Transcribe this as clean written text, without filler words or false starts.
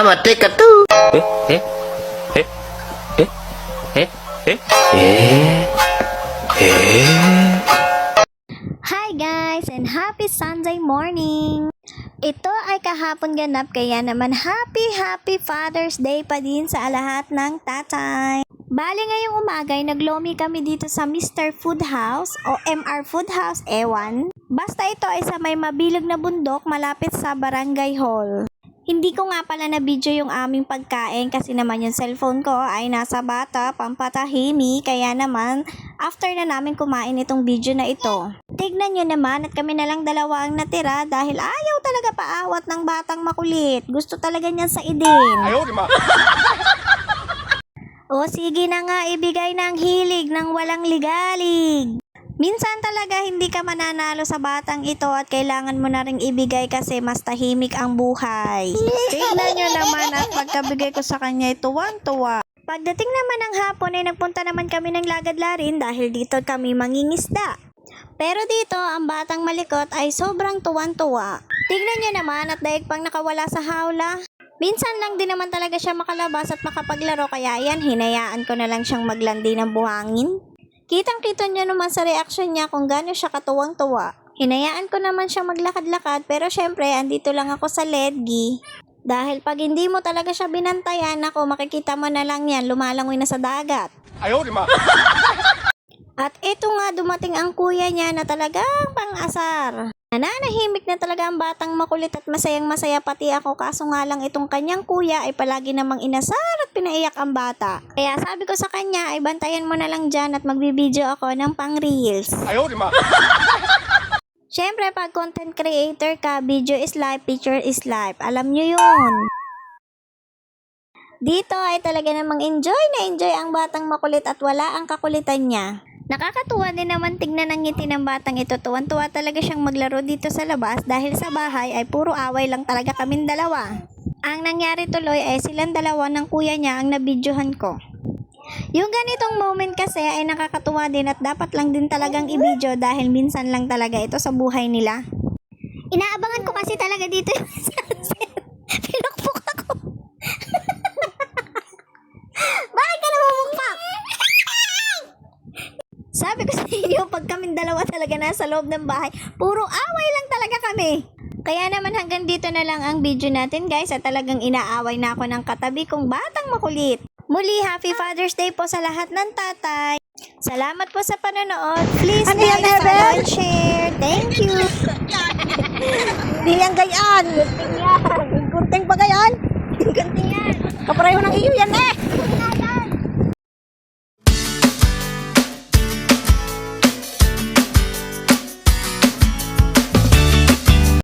I'ma take a two. Eh, eh, eh, eh, eh, eh, eh. Hi guys and happy Sunday morning! Ito ay kahapon ganap kaya naman happy Father's Day pa din sa lahat ng tatay. Bali ngayong umaga ay naglomi kami dito sa Mr. Food House o MR Food House, ewan. Basta ito ay sa may mabilog na bundok malapit sa Barangay Hall. Hindi ko nga pala na video yung aming pagkain kasi naman yung cellphone ko ay nasa bata, pampatahimi, kaya naman after na namin kumain itong video na ito. Tignan nyo naman at kami na lang dalawa ang natira dahil ayaw talaga paawat ng batang makulit. Gusto talaga niyan sa idin. Ayaw, di ma. O sige na nga, ibigay ng hilig ng walang ligalig. Minsan talaga hindi ka mananalo sa batang ito at kailangan mo na ring ibigay kasi mas tahimik ang buhay. Tingnan nyo naman at pagkabigay ko sa kanya ay tuwang-tuwa. Pagdating naman ng hapon ay nagpunta naman kami ng Lagadlarin dahil dito kami mangingisda. Pero dito ang batang malikot ay sobrang tuwang-tuwa. Tingnan nyo naman at daig pang nakawala sa hawla. Minsan lang din naman talaga siya makalabas at makapaglaro kaya yan hinayaan ko na lang siyang maglandi ng buhangin. Kitang-kita niyo naman sa reaksyon niya kung gaano siya katuwang-tuwa. Hinayaan ko naman siya maglakad-lakad pero syempre andito lang ako sa ledgi. Dahil pag hindi mo talaga siya binantayan, ako makikita mo na lang yan lumalangoy na sa dagat. Ayaw, di ma. At ito nga dumating ang kuya niya na talagang pang-asar. Nananahimik na talaga ang batang makulit at masayang-masaya pati ako kaso nga lang itong kanyang kuya ay palagi namang inasar at pinaiyak ang bata. Kaya sabi ko sa kanya ay bantayan mo na lang dyan at magbibideo ako ng pang-reels. Ayaw, di ma. Siyempre pag content creator ka, video is life, picture is life. Alam nyo yun. Dito ay talaga namang enjoy ang batang makulit at wala ang kakulitan niya. Nakakatuwa din naman tignan ang ngiti ng batang ito. Tuwan-tuwa talaga siyang maglaro dito sa labas dahil sa bahay ay puro away lang talaga kaming dalawa. Ang nangyari tuloy ay silang dalawa ng kuya niya ang nabidyohan ko. Yung ganitong moment kasi ay nakakatuwa din at dapat lang din talagang i-video dahil minsan lang talaga ito sa buhay nila. Inaabangan ko kasi talaga dito yung sunset. Pinukpok ako. Bakit ka namumukpak? Sabi ko sa inyo, pag kaming dalawa talaga nasa loob ng bahay, puro away lang talaga kami. Kaya naman hanggang dito na lang ang video natin guys at talagang inaaway na ako ng katabi kong batang makulit. Muli, Happy Father's Day po sa lahat ng tatay. Salamat po sa panonood. Please like, follow, and share. Thank you. Di yan gayaan. Gunting pa gayaan. Ganti yan. Kapareho ng iyo yan eh.